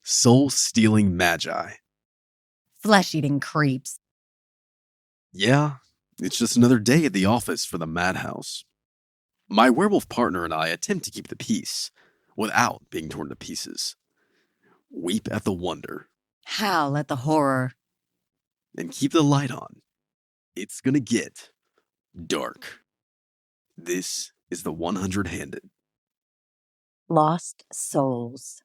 soul-stealing magi. Flesh-eating creeps. Yeah, it's just another day at the office for the Madhouse. My werewolf partner and I attempt to keep the peace without being torn to pieces. Weep at the wonder. Howl at the horror. And keep the light on. It's gonna get dark. This is the 100-Handed. Lost souls.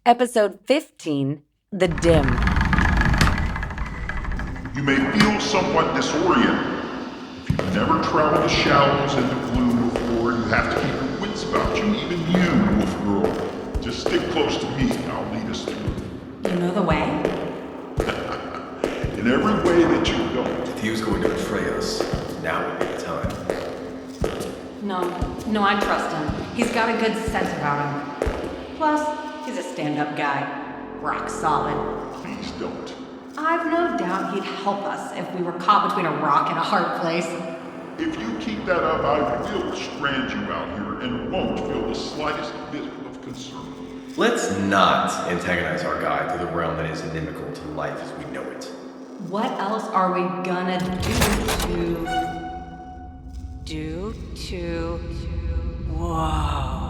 Episode 15, The Dim. You may feel somewhat disoriented. If you've never traveled the shallows and the gloom before, you have to keep your wits about you, even you, wolf girl. Just stick close to me, I'll lead us through. You know the way? In every way that you don't. If he was going to betray us, now would be the time. No, I trust him. He's got a good scent about him. Plus, he's a stand-up guy. Rock solid. Please don't. I've no doubt he'd help us if we were caught between a rock and a hard place. If you keep that up, I will strand you out here and won't feel the slightest bit of concern. Let's not antagonize our guide through the realm that is inimical to life as we know it. What else are we gonna do to... Whoa.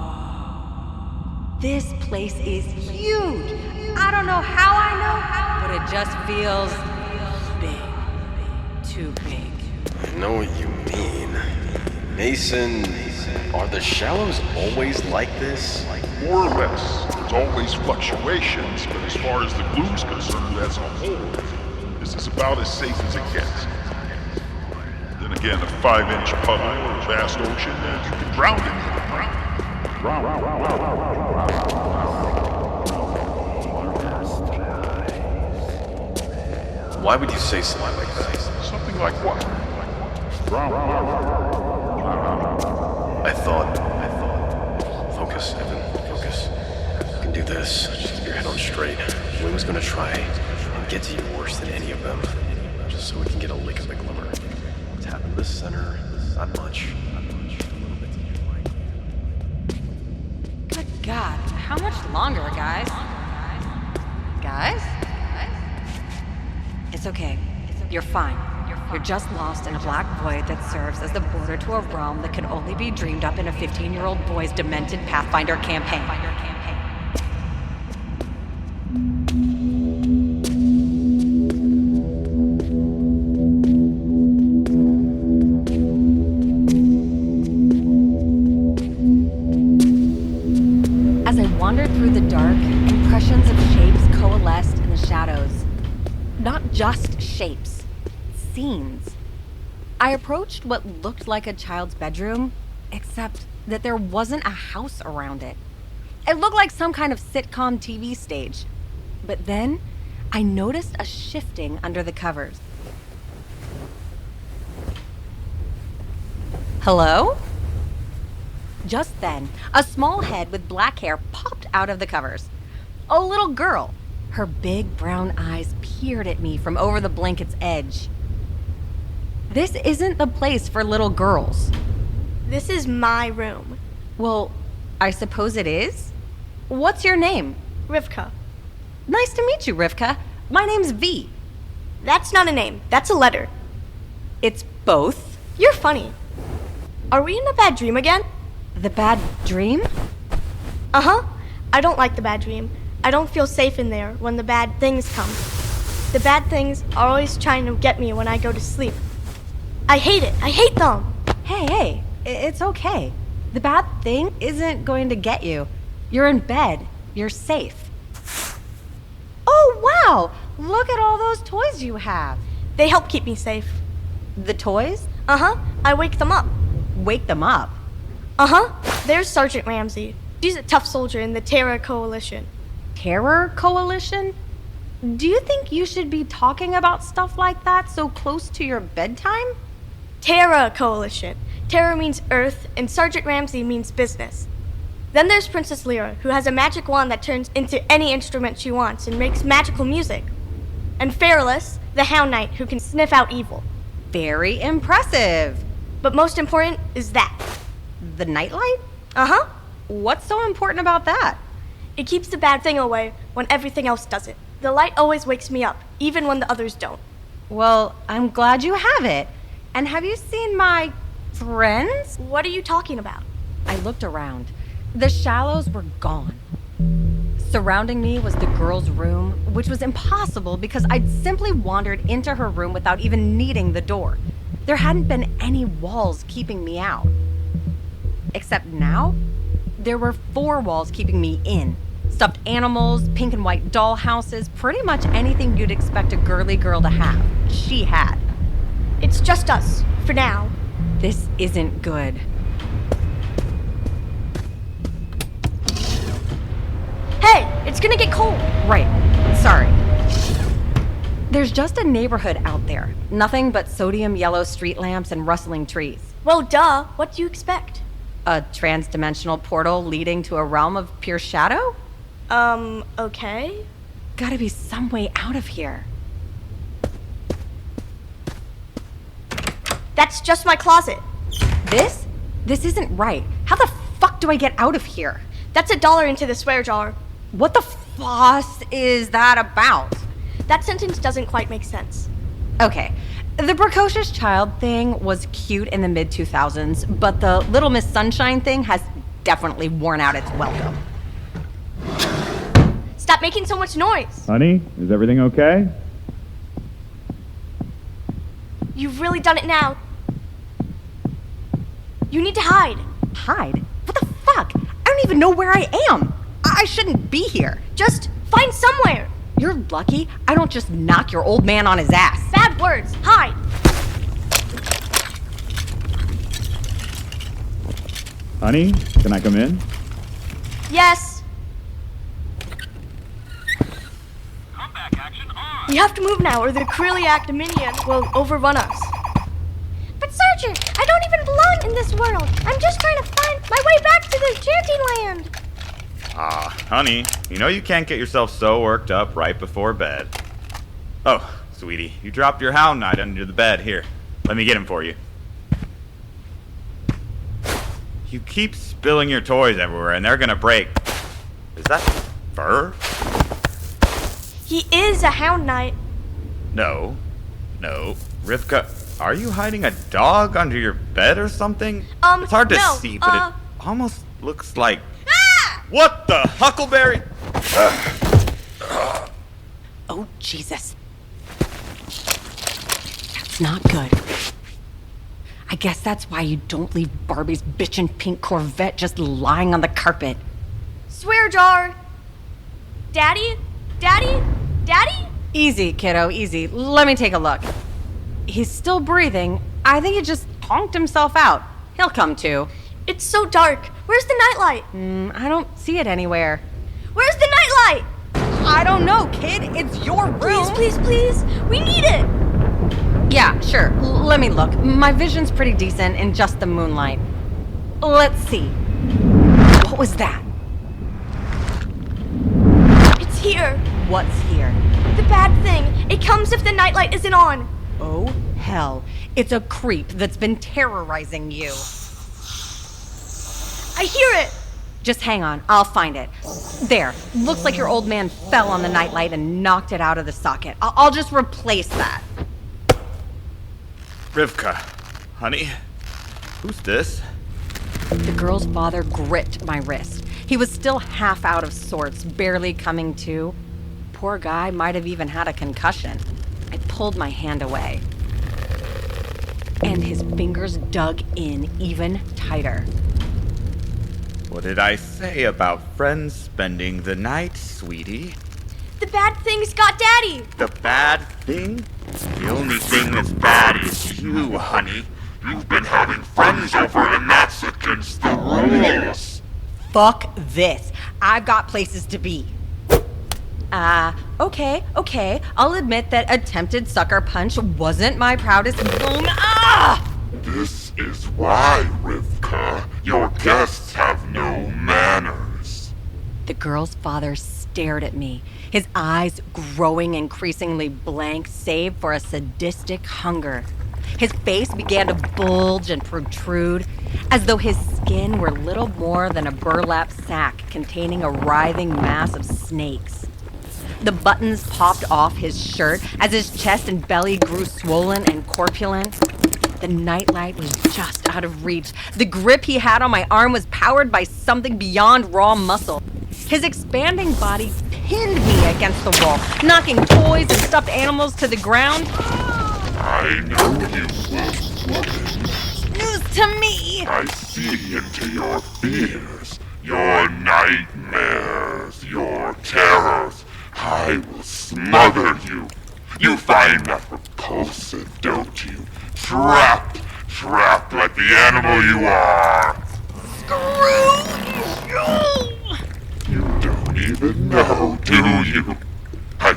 This place is huge. I don't know how I know, but it just feels big. Too big. I know what you mean. Mason, are the shallows always like this? More or less. There's always fluctuations, but as far as the gloom's concerned as a whole, this is about as safe as it gets. Then again, a 5-inch puddle or a vast ocean, you can drown in it. Why would you say something like that? Something like what? I thought. Focus, Evan, focus. You can do this. Just keep your head on straight. Wing's gonna try and get to you worse than any of them. Just so we can get a lick of the glimmer. Tap into the center. Not much. A little bit to your right. Good God, how much longer, guys? Guys? It's okay. You're fine. You're just lost in a black void that serves as the border to a realm that can only be dreamed up in a 15-year-old boy's demented Pathfinder campaign. As I wandered through the dark, impressions of shapes coalesced in the shadows. Not just shapes, scenes. I approached what looked like a child's bedroom, except that there wasn't a house around it. It looked like some kind of sitcom TV stage. But then, I noticed a shifting under the covers. Hello? Just then, a small head with black hair popped out of the covers. A little girl. Her big brown eyes peered at me from over the blanket's edge. This isn't the place for little girls. This is my room. Well, I suppose it is? What's your name? Rivka. Nice to meet you, Rivka. My name's V. That's not a name. That's a letter. It's both. You're funny. Are we in a bad dream again? The bad dream? Uh-huh. I don't like the bad dream. I don't feel safe in there when the bad things come. The bad things are always trying to get me when I go to sleep. I hate it. I hate them. Hey, it's okay. The bad thing isn't going to get you. You're in bed. You're safe. Oh, wow! Look at all those toys you have. They help keep me safe. The toys? Uh-huh. I wake them up. Wake them up. Uh-huh. There's Sergeant Ramsey. She's a tough soldier in the Terror Coalition. Terror Coalition? Do you think you should be talking about stuff like that so close to your bedtime? Terror Coalition. Terror means Earth, and Sergeant Ramsey means business. Then there's Princess Lyra, who has a magic wand that turns into any instrument she wants and makes magical music. And Fairless, the Hound Knight, who can sniff out evil. Very impressive. But most important is that. The nightlight? Uh-huh. What's so important about that? It keeps the bad thing away when everything else doesn't. The light always wakes me up, even when the others don't. Well, I'm glad you have it. And have you seen my friends? What are you talking about? I looked around. The shallows were gone. Surrounding me was the girl's room, which was impossible because I'd simply wandered into her room without even needing the door. There hadn't been any walls keeping me out. Except now, there were 4 walls keeping me in. Stuffed animals, pink and white doll houses, pretty much anything you'd expect a girly girl to have. She had. It's just us, for now. This isn't good. Hey, it's gonna get cold. Right. Sorry. There's just a neighborhood out there. Nothing but sodium yellow street lamps and rustling trees. Well, duh. What do you expect? A trans-dimensional portal leading to a realm of pure shadow? Okay. Gotta be some way out of here. That's just my closet. This? This isn't right. How the fuck do I get out of here? That's $1 into the swear jar. What the fuss is that about? That sentence doesn't quite make sense. Okay, the precocious child thing was cute in the mid-2000s, but the Little Miss Sunshine thing has definitely worn out its welcome. Stop making so much noise. Honey, is everything okay? You've really done it now. You need to hide. Hide? What the fuck? I don't even know where I am. I shouldn't be here. Just find somewhere. You're lucky I don't just knock your old man on his ass. Bad words. Hide. Honey, can I come in? Yes. Comeback action on! We have to move now or the Kryliak Dominion will overrun us. But Sergeant, I don't even belong in this world. I'm just trying to find my way back to the chanting land. Honey, you know you can't get yourself so worked up right before bed. Oh, sweetie, you dropped your Hound Knight under the bed. Here, let me get him for you. You keep spilling your toys everywhere and they're gonna break. Is that fur? He is a Hound Knight. No. Rivka, are you hiding a dog under your bed or something? It's hard to no, see, but it almost looks like... What the huckleberry? Oh, Jesus. That's not good. I guess that's why you don't leave Barbie's bitchin' pink Corvette just lying on the carpet. Swear jar. Daddy? Daddy? Daddy? Easy, kiddo, easy. Let me take a look. He's still breathing. I think he just honked himself out. He'll come to. It's so dark. Where's the nightlight? I don't see it anywhere. Where's the nightlight? I don't know, kid. It's your room. Please, please, please. We need it. Yeah, sure. Let me look. My vision's pretty decent in just the moonlight. Let's see. What was that? It's here. What's here? The bad thing. It comes if the nightlight isn't on. Oh, hell. It's a creep that's been terrorizing you. I hear it. Just hang on. I'll find it. There. Looks like your old man fell on the nightlight and knocked it out of the socket. I'll just replace that. Rivka, honey, who's this? The girl's father gripped my wrist. He was still half out of sorts, barely coming to. Poor guy might have even had a concussion. I pulled my hand away. And his fingers dug in even tighter. What did I say about friends spending the night, sweetie? The bad thing's got Daddy. The bad thing? The only thing that's bad is you, honey. You've been having friends over, and that's against the rules. Fuck this. I've got places to be. Okay. I'll admit that attempted sucker punch wasn't my proudest moment. This is why, Rivka, your guests have no manners. The girl's father stared at me, his eyes growing increasingly blank save for a sadistic hunger. His face began to bulge and protrude, as though his skin were little more than a burlap sack containing a writhing mass of snakes. The buttons popped off his shirt as his chest and belly grew swollen and corpulent. The nightlight was just out of reach. The grip he had on my arm was powered by something beyond raw muscle. His expanding body pinned me against the wall, knocking toys and stuffed animals to the ground. I know you, woman. News to me! I see into your fears, your nightmares, your terrors. I will smother you. You find that repulsive, don't you? Trapped like the animal you are. Screw you! You don't even know, do you? I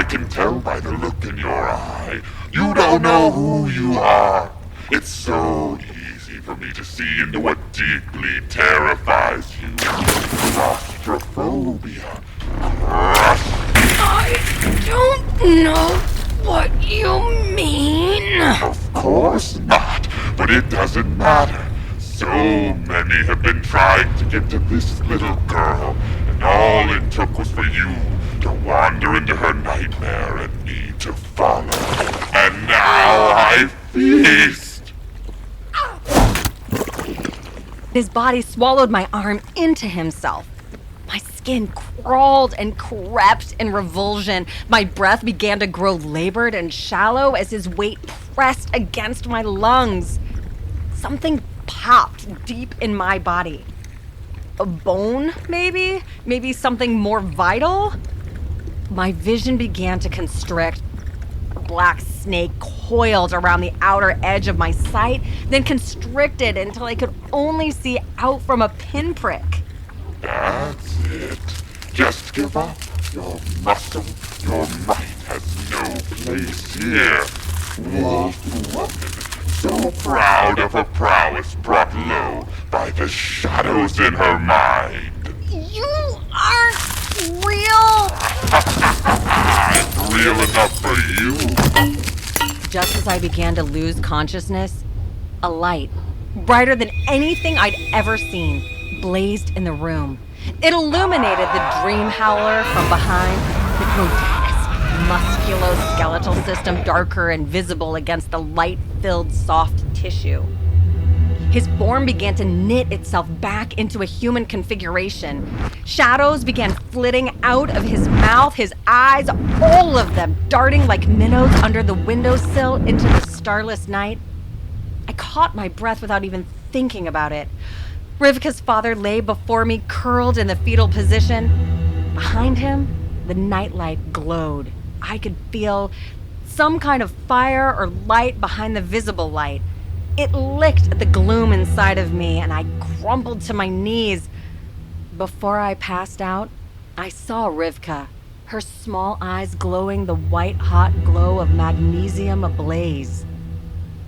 can tell by the look in your eye. You don't know who you are. It's so easy for me to see into what deeply terrifies you. Claustrophobia. I don't know what you mean. Of course not, but it doesn't matter. So many have been trying to get to this little girl, and all it took was for you to wander into her nightmare and me to follow. And now I feast. His body swallowed my arm into himself. My skin crawled and crept in revulsion. My breath began to grow labored and shallow as his weight pressed against my lungs. Something popped deep in my body. A bone, maybe? Maybe something more vital? My vision began to constrict. A black snake coiled around the outer edge of my sight, then constricted until I could only see out from a pinprick. That's it. Just give up. Your muscle, your might has no place here. Wolf woman, so proud of her prowess brought low by the shadows in her mind. You aren't real! It's real enough for you. Just as I began to lose consciousness, a light, brighter than anything I'd ever seen, blazed in the room. It illuminated the dream howler from behind, the grotesque musculoskeletal system darker and visible against the light-filled soft tissue. His form began to knit itself back into a human configuration. Shadows began flitting out of his mouth, his eyes, all of them darting like minnows under the windowsill into the starless night. I caught my breath without even thinking about it. Rivka's father lay before me, curled in the fetal position. Behind him, the nightlight glowed. I could feel some kind of fire or light behind the visible light. It licked at the gloom inside of me, and I crumpled to my knees. Before I passed out, I saw Rivka, her small eyes glowing the white-hot glow of magnesium ablaze.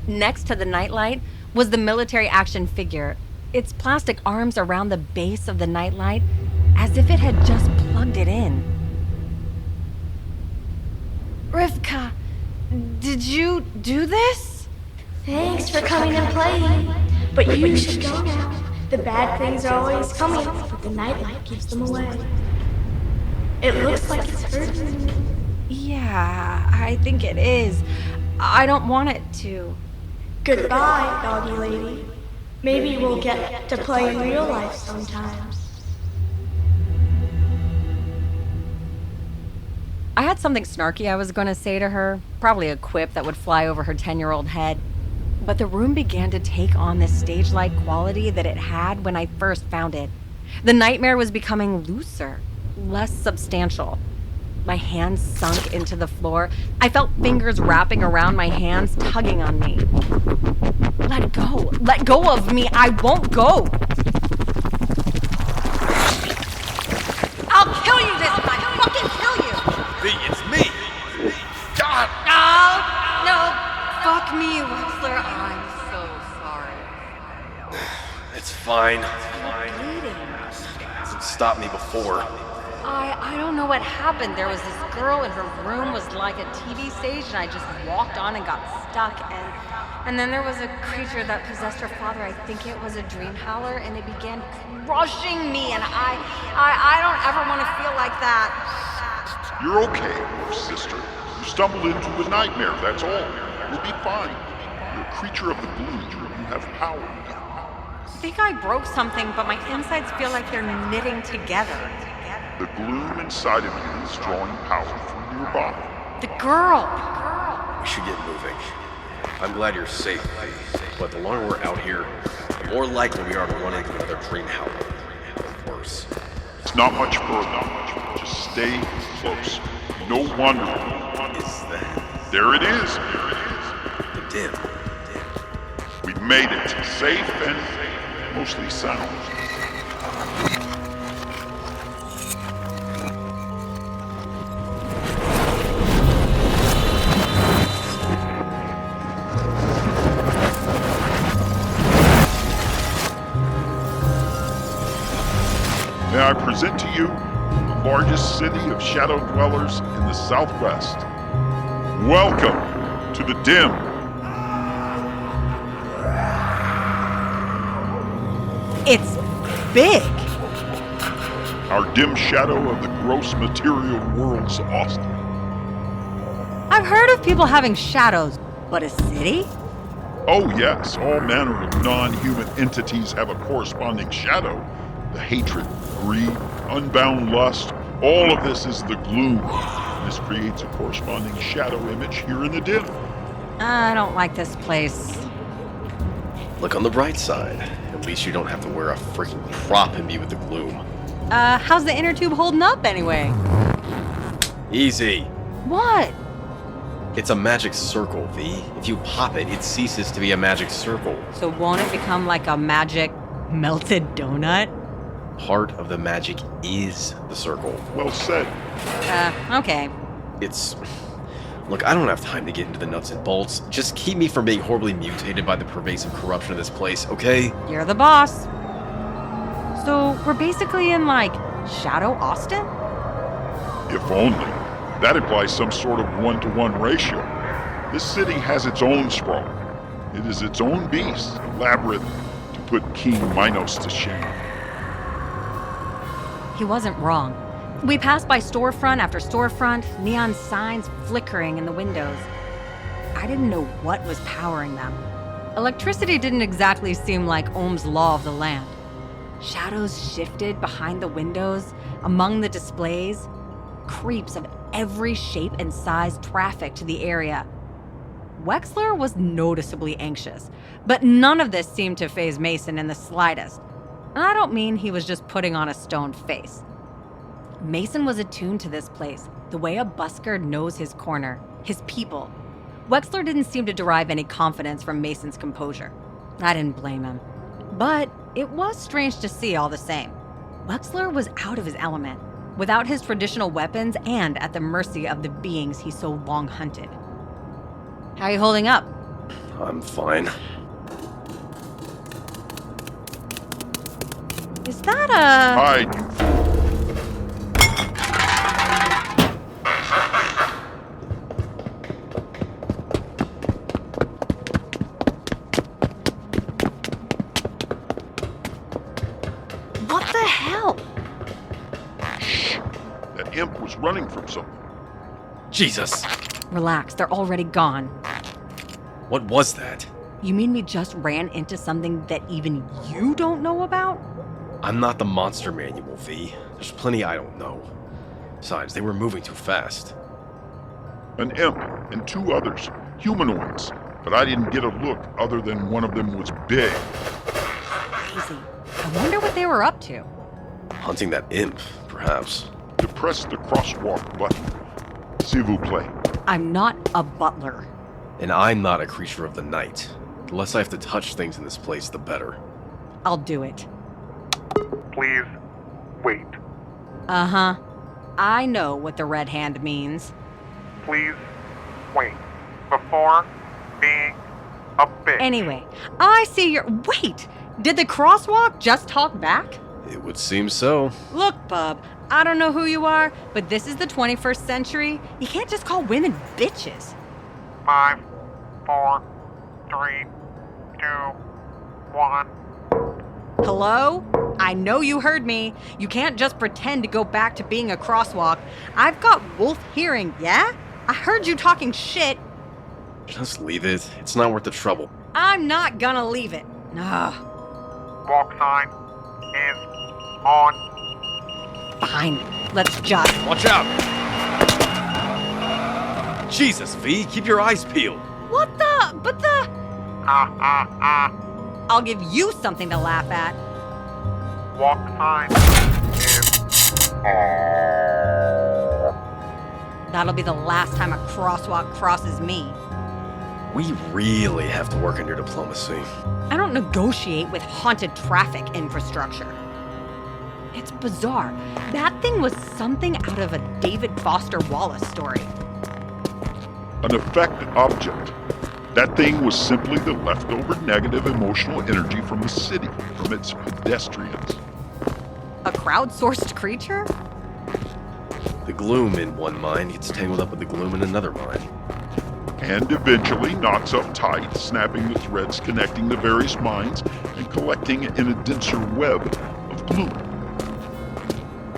Next to the nightlight was the military action figure, its plastic arms around the base of the nightlight, as if it had just plugged it in. Rivka, did you do this? Thanks for coming and playing. But you should go now. The bad things are always coming, but the nightlight keeps them away. It looks like it's hurting you. Yeah, I think it is. I don't want it to. Goodbye, doggy lady. Maybe we'll get to play in real life sometimes. I had something snarky I was going to say to her, probably a quip that would fly over her 10-year-old head. But the room began to take on the stage-like quality that it had when I first found it. The nightmare was becoming looser, less substantial. My hands sunk into the floor. I felt fingers wrapping around my hands, tugging on me. Let go. Let go of me. I won't go. I'll kill you this time. I'll fucking kill you. V, it's me! God! No. Fuck me, Wexler. I'm so sorry. It's fine. Bleeding. Hasn't stopped me before. I don't know what happened. There was this girl and her room was like a TV stage, and I just walked on and got stuck, and then there was a creature that possessed her father. I think it was a dream howler, and it began crushing me, and I don't ever want to feel like that. You're okay, sister. You stumbled into a nightmare, that's all. You'll be fine. You're a creature of the gloom. You have power now. I think I broke something, but my insides feel like they're knitting together. The gloom inside of you is drawing power from your body. The girl! We should get moving. I'm glad you're safe, but the longer we're out here, the more likely we are to run into another dream howler. Or worse. It's not much further. Just stay close. No wandering. Is that There it is. the dim? We made it. Safe and mostly sound. May I present to you the largest city of shadow dwellers in the Southwest. Welcome to the Dim. It's big! Our dim shadow of the gross material world's Austin. I've heard of people having shadows, but a city? Oh yes, all manner of non-human entities have a corresponding shadow. The hatred, greed, unbound lust, all of this is the gloom. This creates a corresponding shadow image here in the dim. I don't like this place. Look on the bright side. At least you don't have to wear a freaking prop and be with the gloom. How's the inner tube holding up anyway? Easy. What? It's a magic circle, V. If you pop it, it ceases to be a magic circle. So won't it become like a magic melted donut? Part of the magic is the circle. Well said. Okay. It's... Look, I don't have time to get into the nuts and bolts. Just keep me from being horribly mutated by the pervasive corruption of this place, okay? You're the boss. So we're basically in, like, Shadow Austin? If only. That implies some sort of one-to-one ratio. This city has its own sprawl. It is its own beast, a labyrinth to put King Minos to shame. He wasn't wrong. We passed by storefront after storefront, neon signs flickering in the windows. I didn't know what was powering them. Electricity didn't exactly seem like Ohm's law of the land. Shadows shifted behind the windows, among the displays. Creeps of every shape and size trafficked the area. Wexler was noticeably anxious, but none of this seemed to faze Mason in the slightest. And I don't mean he was just putting on a stone face. Mason was attuned to this place, the way a busker knows his corner, his people. Wexler didn't seem to derive any confidence from Mason's composure. I didn't blame him. But it was strange to see all the same. Wexler was out of his element, without his traditional weapons and at the mercy of the beings he so long hunted. How are you holding up? I'm fine. Is that a... Hide, you fool. What the hell? That imp was running from something. Jesus! Relax, they're already gone. What was that? You mean we just ran into something that even you don't know about? I'm not the monster manual, V. There's plenty I don't know. Besides, they were moving too fast. An imp and two others, humanoids. But I didn't get a look other than one of them was big. Crazy. I wonder what they were up to. Hunting that imp, perhaps. To press the crosswalk button, S'il vous plaît. I'm not a butler. And I'm not a creature of the night. The less I have to touch things in this place, the better. I'll do it. Please, wait. Uh-huh. I know what the red hand means. Please, wait. Before being a bitch. Anyway, I see your... Wait! Did the crosswalk just talk back? It would seem so. Look, bub, I don't know who you are, but this is the 21st century. You can't just call women bitches. 5, 4, 3, 2, 1. Hello? I know you heard me. You can't just pretend to go back to being a crosswalk. I've got wolf hearing, yeah? I heard you talking shit. Just leave it. It's not worth the trouble. I'm not gonna leave it. Ugh. Walk sign is on. Fine. Let's just... Watch out! Jesus, V, keep your eyes peeled. What the... But the... I'll give you something to laugh at. Walk sign is That'll be the last time a crosswalk crosses me. We really have to work on your diplomacy. I don't negotiate with haunted traffic infrastructure. It's bizarre. That thing was something out of a David Foster Wallace story. An effect object. That thing was simply the leftover negative emotional energy from the city, from its pedestrians. A crowdsourced creature? The gloom in one mind gets tangled up with the gloom in another mind. And eventually knots up tight, snapping the threads connecting the various minds and collecting in a denser web of gloom.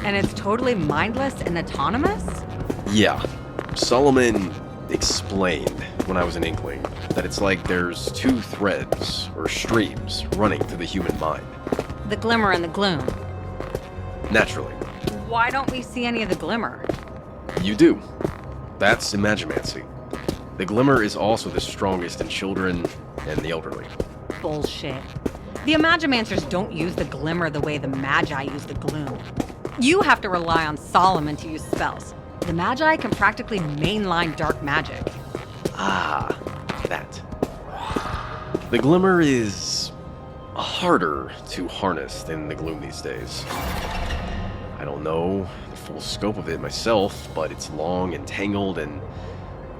And it's totally mindless and autonomous? Yeah. Solomon explained when I was an inkling that it's like there's two threads or streams running through the human mind. The glimmer and the gloom. Naturally. Why don't we see any of the glimmer? You do. That's imagimancy. The glimmer is also the strongest in children and the elderly. Bullshit. The Imagimancers don't use the glimmer the way the Magi use the gloom. You have to rely on Solomon to use spells. The Magi can practically mainline dark magic. Ah, that. The glimmer is harder to harness than the gloom these days. I don't know the full scope of it myself, but it's long and tangled, and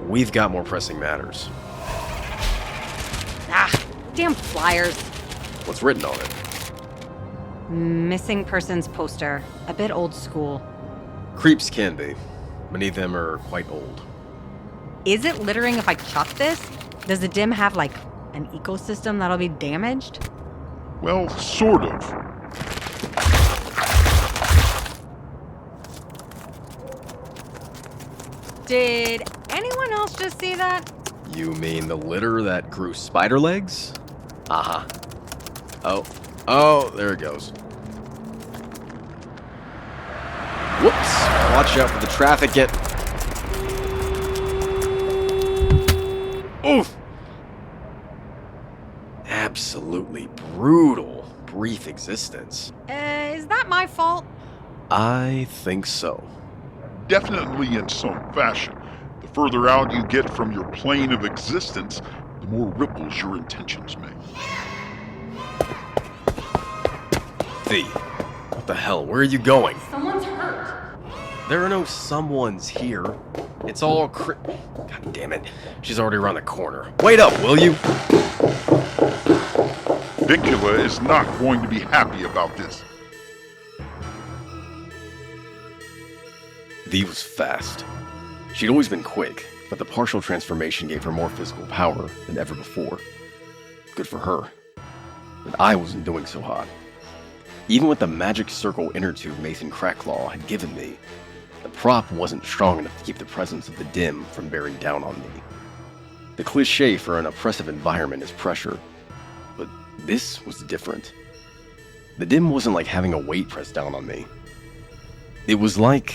we've got more pressing matters. Ah, damn flyers. What's written on it? Missing persons poster. A bit old school. Creeps can be. Many of them are quite old. Is it littering if I chuck this? Does the dim have, like, an ecosystem that'll be damaged? Well, sort of. Did anyone else just see that? You mean the litter that grew spider legs? Uh-huh. Oh, there it goes. Whoops. Watch out for the traffic. Oof. Absolutely brutal, brief existence. Is that my fault? I think so. Definitely in some fashion. The further out you get from your plane of existence, the more ripples your intentions make. V, what the hell? Where are you going? Someone's hurt. There are no someones here. It's all God damn it. She's already around the corner. Wait up, will you? Vicula is not going to be happy about this. V was fast. She'd always been quick, but the partial transformation gave her more physical power than ever before. Good for her. But I wasn't doing so hot. Even with the magic circle inner tube Mason Cracklaw had given me, the prop wasn't strong enough to keep the presence of the dim from bearing down on me. The cliché for an oppressive environment is pressure, but this was different. The dim wasn't like having a weight pressed down on me. It was like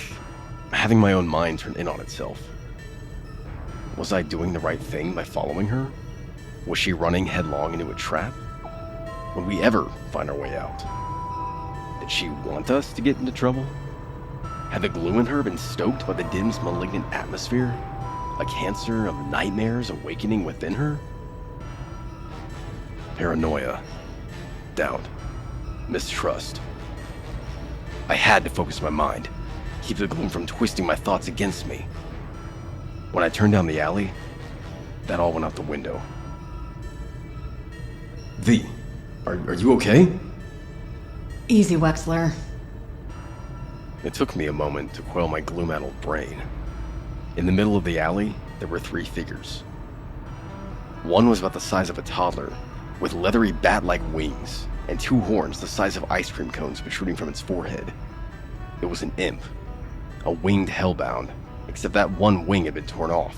having my own mind turn in on itself. Was I doing the right thing by following her? Was she running headlong into a trap? Would we ever find our way out? Did she want us to get into trouble? Had the glue in her been stoked by the dim's malignant atmosphere? A cancer of nightmares awakening within her? Paranoia, doubt, mistrust. I had to focus my mind, keep the gloom from twisting my thoughts against me. When I turned down the alley, that all went out the window. V, are you okay? Easy, Wexler. It took me a moment to quell my gloom-addled brain. In the middle of the alley, there were 3 figures. One was about the size of a toddler, with leathery bat-like wings, and 2 horns the size of ice cream cones protruding from its forehead. It was an imp, a winged hellbound, except that one wing had been torn off,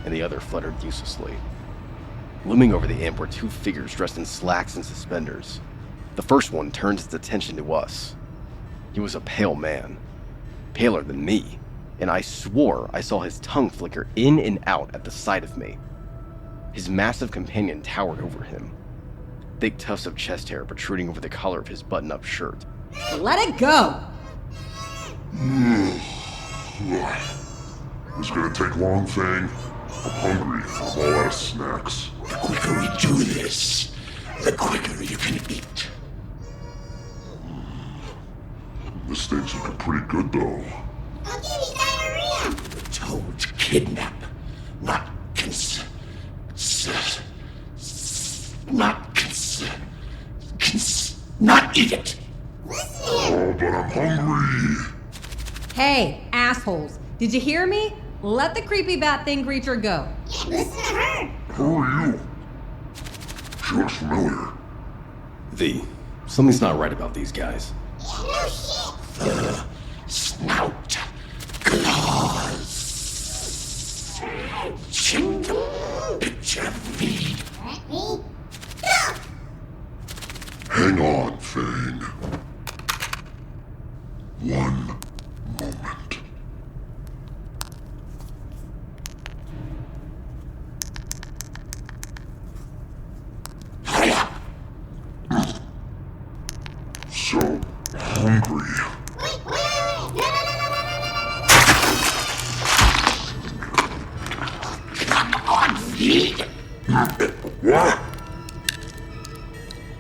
and the other fluttered uselessly. Looming over the imp were 2 figures dressed in slacks and suspenders. The first one turned its attention to us. He was a pale man, paler than me, and I swore I saw his tongue flicker in and out at the sight of me. His massive companion towered over him, thick tufts of chest hair protruding over the collar of his button-up shirt. Let it go! This gonna take long, Fang. I'm hungry. I'm all out of snacks. The quicker we do this, the quicker you can eat. This thing's looking pretty good, though. I'll give you diarrhea. We're told to kidnap, not not eat it. Oh, but I'm hungry. Hey, assholes, did you hear me? Let the creepy bat thing creature go. Yeah, listen to her. Who are you? She looks familiar. V, something's not right about these guys. Yeah, no shit. Fur, snout, claws. Check the picture of V. Me? Hang on, Fang. One moment. Hurry up. So hungry. Wait. No. Come on, feed. What?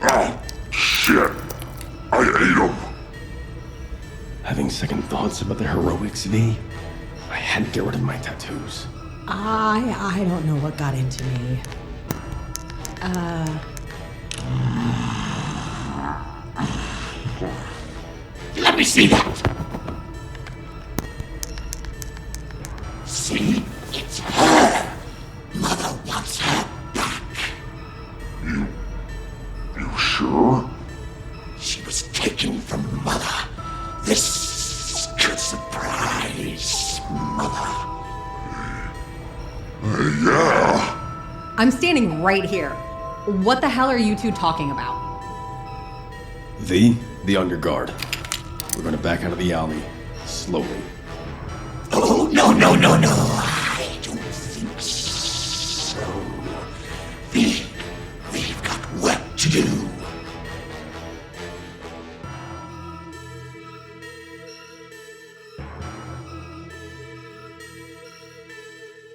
Oh, shit. I ate him. Having second thoughts about the heroics, V, I had to get rid of my tattoos. I don't know what got into me. Let me see that. See? It's her. Mother wants her back. You sure? She was taken from Mother. This could surprise Mother. Yeah. I'm standing right here. What the hell are you two talking about? V, be on your guard. We're gonna back out of the alley, slowly. Oh, no. I don't think so. We've got work to do.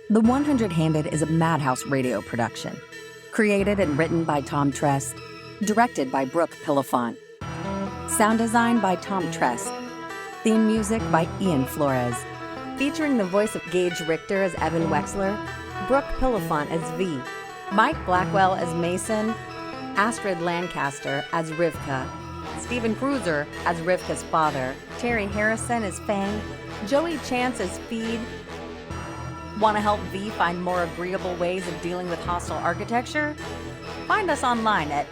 The 100-Handed is a Madhouse radio production. Created and written by Tom Trest. Directed by Brooke Pillafont. Sound design by Tom Trest. Theme music by Ian Flores. Featuring the voice of Gage Richter as Evan Wexler, Brooke Pillafont as V, Mike Blackwell as Mason, Astrid Lancaster as Rivka, Stephen Cruiser as Rivka's father, Terry Harrison as Fang, Joey Chance as Feed. Want to help V find more agreeable ways of dealing with hostile architecture? Find us online at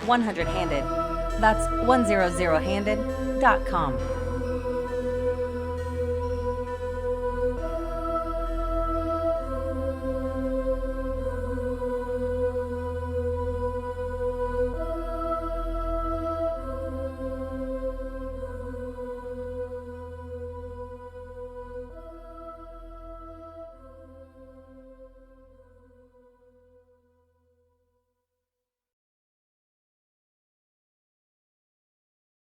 100handed. That's 100handed.com.